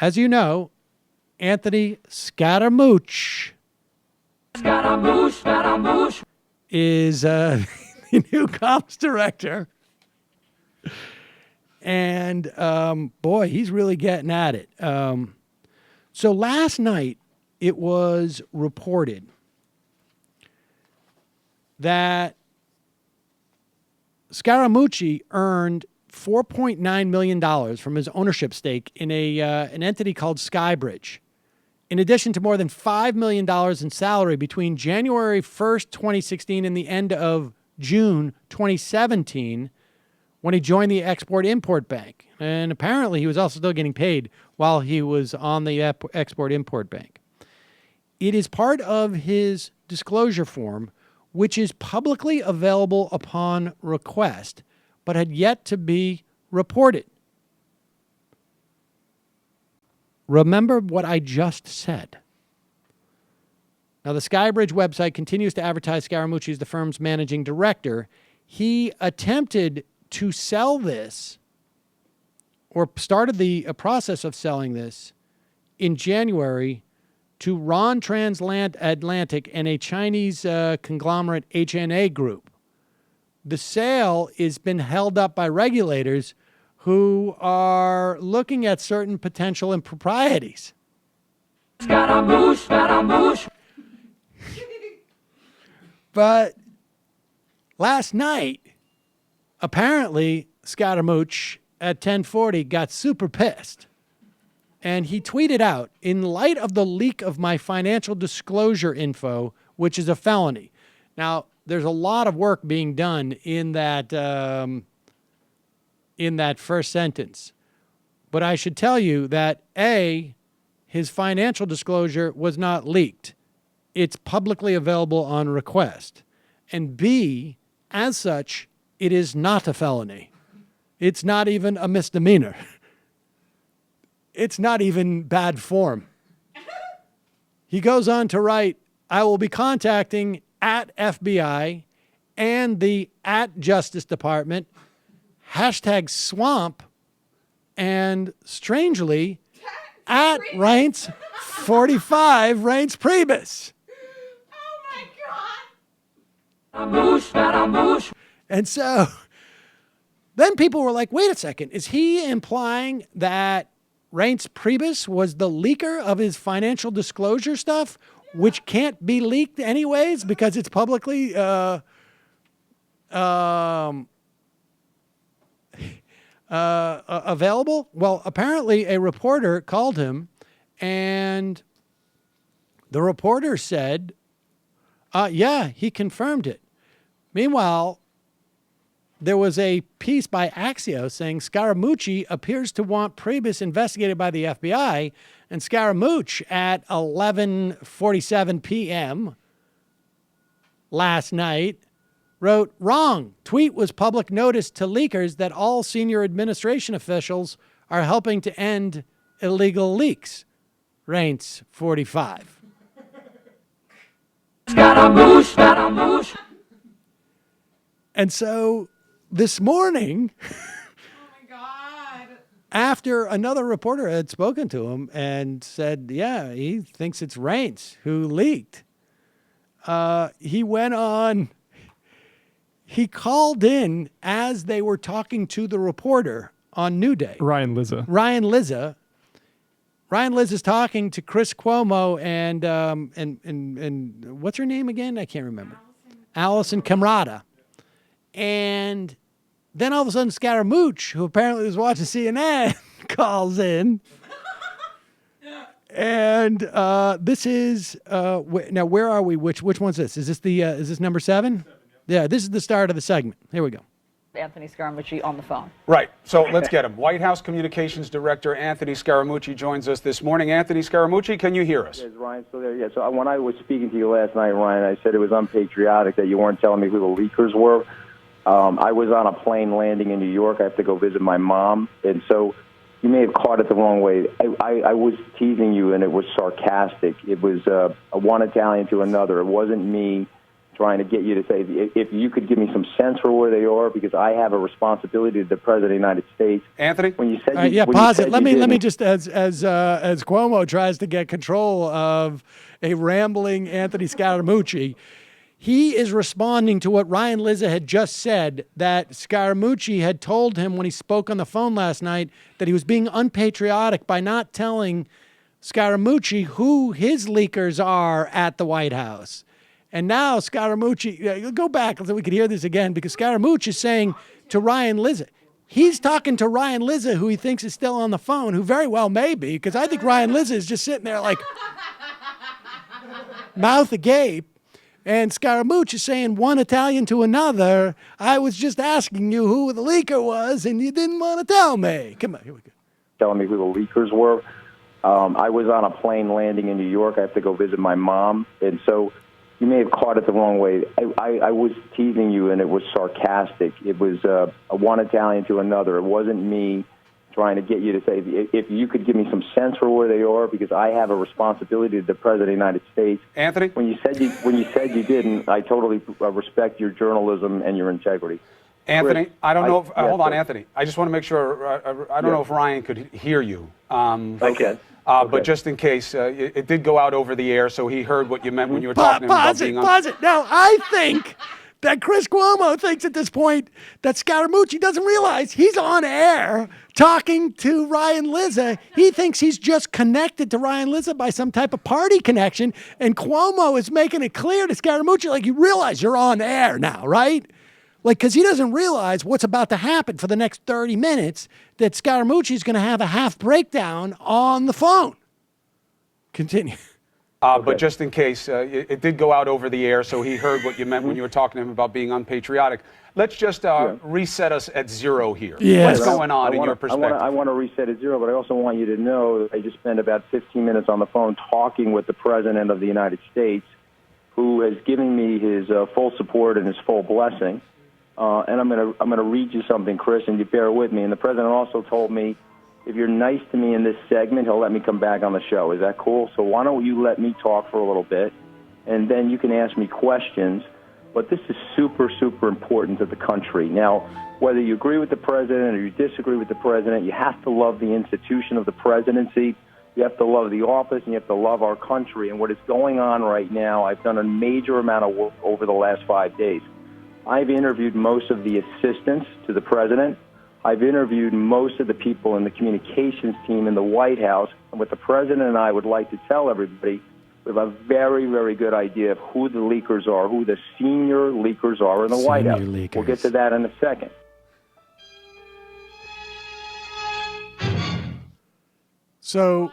as you know, Anthony Scaramucci is the new comms director. And, boy, he's really getting at it. So last night, it was reported that Scaramucci earned $4.9 million from his ownership stake in an entity called Skybridge, in addition to more than $5 million in salary between January 1st, 2016 and the end of June 2017, when he joined the Export-Import Bank. And apparently he was also still getting paid while he was on the Export-Import Bank. It is part of his disclosure form, which is publicly available upon request, but had yet to be reported. Remember what I just said. Now, the Skybridge website continues to advertise Scaramucci as the firm's managing director. He attempted to sell this, or started the process of selling this, in January to Ron Transatlantic and a Chinese conglomerate HNA Group. The sale has been held up by regulators who are looking at certain potential improprieties. But last night, apparently, Scaramucci at 10:40 got super pissed. And he tweeted out, "In light of the leak of my financial disclosure info, which is a felony." Now, there's a lot of work being done in that first sentence. But I should tell you that, A, his financial disclosure was not leaked. It's publicly available on request. And B, as such, it is not a felony. It's not even a misdemeanor. It's not even bad form. He goes on to write, "I will be contacting at FBI and the at Justice Department, hashtag swamp, and strangely, at Reince 45 Reince Priebus." And so then people were like, wait a second, is he implying that Reince Priebus was the leaker of his financial disclosure stuff, which can't be leaked anyways because it's publicly available? Well, apparently a reporter called him, and the reporter said, yeah, he confirmed it. Meanwhile, there was a piece by Axios saying Scaramucci appears to want Priebus investigated by the FBI, and Scaramucci at 11:47 p.m. last night wrote, "Wrong. Tweet was public notice to leakers that all senior administration officials are helping to end illegal leaks. Reince 45. Scaramouche, Scaramouche. And so this morning, after another reporter had spoken to him and said, yeah, he thinks it's Reince who leaked, he went on, he called in as they were talking to the reporter on New Day. Ryan Lizza. Ryan Lizza's talking to Chris Cuomo and what's her name again? I can't remember. Allison Camerata. And then all of a sudden Scaramucci, who apparently was watching CNN, calls in. And this is now where are we? Which one's this? Is this number 7? Yeah, this is the start of the segment. Here we go. Anthony Scaramucci on the phone. Right. So let's get him. White House Communications Director Anthony Scaramucci joins us this morning. Anthony Scaramucci, can you hear us? Is Ryan still there? Yeah. So when I was speaking to you last night, Ryan, I said it was unpatriotic that you weren't telling me who the leakers were. I was on a plane landing in New York. I have to go visit my mom. And so you may have caught it the wrong way. I was teasing you, and it was sarcastic. It was one Italian to another. It wasn't me trying to get you to say, if you could give me some sense for where they are, because I have a responsibility to the President of the United States. Anthony? When you said pause it. Let me just, as Cuomo tries to get control of a rambling Anthony Scaramucci, he is responding to what Ryan Lizza had just said, that Scaramucci had told him when he spoke on the phone last night that he was being unpatriotic by not telling Scaramucci who his leakers are at the White House. And now Scaramucci, go back so we could hear this again, because Scaramucci is saying to Ryan Lizza, he's talking to Ryan Lizza, who he thinks is still on the phone, who very well may be, because I think Ryan Lizza is just sitting there like mouth agape. And Scaramucci is saying one Italian to another, I was just asking you who the leaker was, and you didn't want to tell me. Come on, here we go. Telling me who the leakers were. I was on a plane landing in New York. I have to go visit my mom. And so you may have caught it the wrong way. I was teasing you, and it was sarcastic. It was one Italian to another. It wasn't me trying to get you to say, if you could give me some sense for where they are, because I have a responsibility to the President of the United States. Anthony? When you said you didn't, I totally respect your journalism and your integrity. Anthony, Chris, I don't know if, yes, hold on, sir. Anthony. I just want to make sure, I don't know if Ryan could hear you. Okay. But just in case, it did go out over the air, so he heard what you meant when you were talking to him about being Pause it. Now, I think that Chris Cuomo thinks at this point that Scaramucci doesn't realize he's on air talking to Ryan Lizza. He thinks he's just connected to Ryan Lizza by some type of party connection, and Cuomo is making it clear to Scaramucci, like, you realize you're on air now, right? Like, because he doesn't realize what's about to happen for the next 30 minutes, that Scaramucci is going to have a half breakdown on the phone. Continue. But just in case, it did go out over the air, so he heard what you meant when you were talking to him about being unpatriotic. Let's just reset us at zero here. Yes. What's going on in your perspective? I want to reset at zero, but I also want you to know that I just spent about 15 minutes on the phone talking with the President of the United States, who has given me his full support and his full blessing. And I'm gonna read you something, Chris, and you bear with me. And the President also told me, if you're nice to me in this segment, he'll let me come back on the show. Is that cool? So why don't you let me talk for a little bit, and then you can ask me questions. But this is super, super important to the country. Now, whether you agree with the President or you disagree with the President, you have to love the institution of the presidency. You have to love the office, and you have to love our country. And what is going on right now, I've done a major amount of work over the last 5 days. I've interviewed most of the assistants to the President. I've interviewed most of the people in the communications team in the White House. And what the President and I would like to tell everybody, we have a very, very good idea of who the leakers are, who the senior leakers are in the White House. Leakers. We'll get to that in a second. So,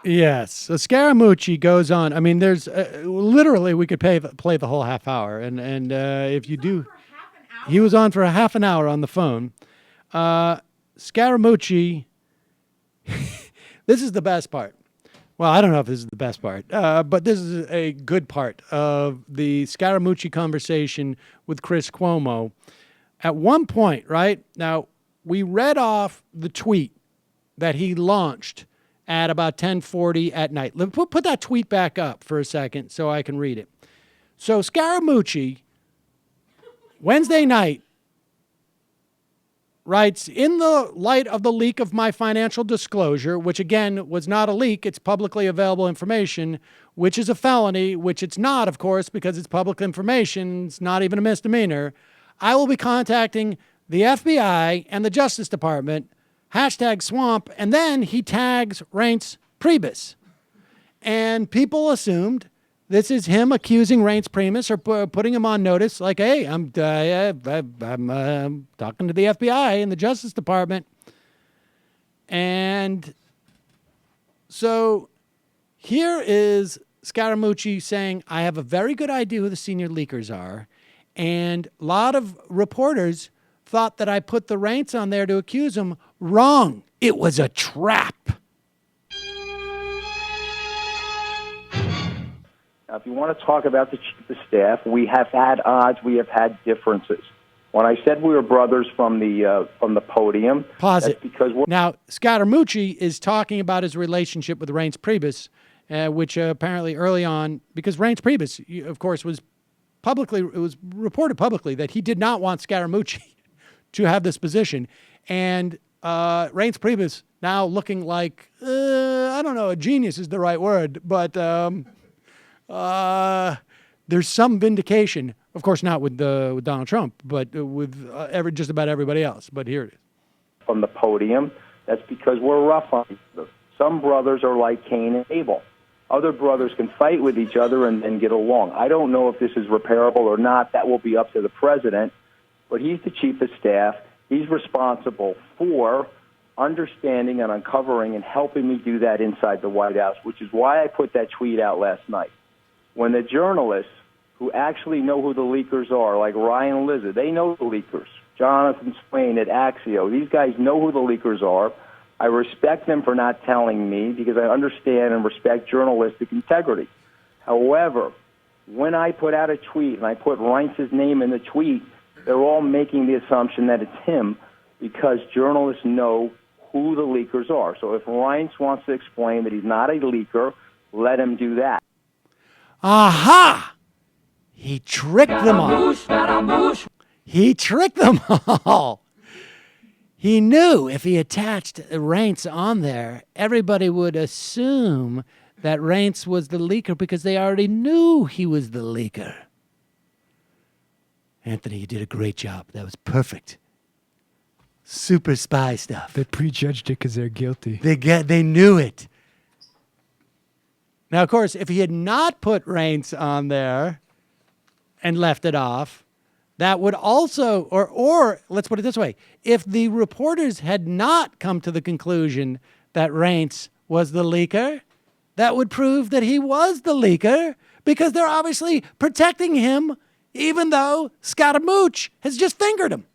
yes. So Scaramucci goes on. I mean, there's literally, we could play the whole half hour. And if you do, he was on for a half an hour on the phone. Scaramucci, this is the best part. Well, I don't know if this is the best part, but this is a good part of the Scaramucci conversation with Chris Cuomo. At one point, right, now, we read off the tweet that he launched at about 10:40 at night. Put that tweet back up for a second so I can read it. So Scaramucci, Wednesday night, writes, in the light of the leak of my financial disclosure, which again was not a leak, it's publicly available information, which is a felony, which it's not, of course, because it's public information, it's not even a misdemeanor, I will be contacting the FBI and the Justice Department, #swamp, and then he tags Reince Priebus. And people assumed this is him accusing Reince Priebus or putting him on notice, like, hey, I'm talking to the FBI and the Justice Department. And so here is Scaramucci saying, I have a very good idea who the senior leakers are. And a lot of reporters thought that I put the Reince on there to accuse him. Wrong. It was a trap. Now, if you want to talk about the chief of staff, we have had odds, we have had differences. When I said we were brothers from the podium, Pause that's it. because we're Now, Scaramucci is talking about his relationship with Reince Priebus, which apparently early on, because Reince Priebus, of course, was reported publicly that he did not want Scaramucci to have this position. And Reince Priebus now looking like, I don't know, a genius is the right word, but there's some vindication. Of course, not with Donald Trump, but with just about everybody else. But here it is. From the podium, that's because we're rough on each other. Some brothers are like Cain and Abel. Other brothers can fight with each other and then get along. I don't know if this is repairable or not. That will be up to the president. But he's the chief of staff. He's responsible for understanding and uncovering and helping me do that inside the White House, which is why I put that tweet out last night. When the journalists who actually know who the leakers are, like Ryan Lizard, they know the leakers. Jonathan Swain at Axio, these guys know who the leakers are. I respect them for not telling me because I understand and respect journalistic integrity. However, when I put out a tweet and I put Reince's name in the tweet, they're all making the assumption that it's him because journalists know who the leakers are. So if Reince wants to explain that he's not a leaker, let him do that. Aha! He tricked them all. He tricked them all. He knew if he attached Reince on there, everybody would assume that Reince was the leaker because they already knew he was the leaker. Anthony, you did a great job. That was perfect. Super spy stuff. They prejudged it because they're guilty. They knew it. Now, of course, if he had not put Reince on there and left it off, that would also, or let's put it this way, if the reporters had not come to the conclusion that Reince was the leaker, that would prove that he was the leaker because they're obviously protecting him even though Scaramucci has just fingered him.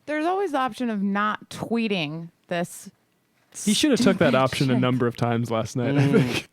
There's always the option of not tweeting this. He should have took that option a number of times last night, I think.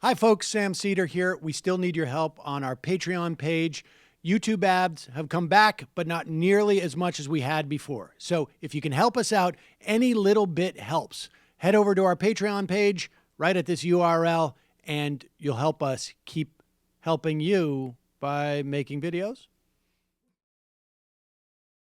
Hi, folks. Sam Seder here. We still need your help on our Patreon page. YouTube ads have come back, but not nearly as much as we had before. So if you can help us out, any little bit helps. Head over to our Patreon page right at this URL, and you'll help us keep helping you by making videos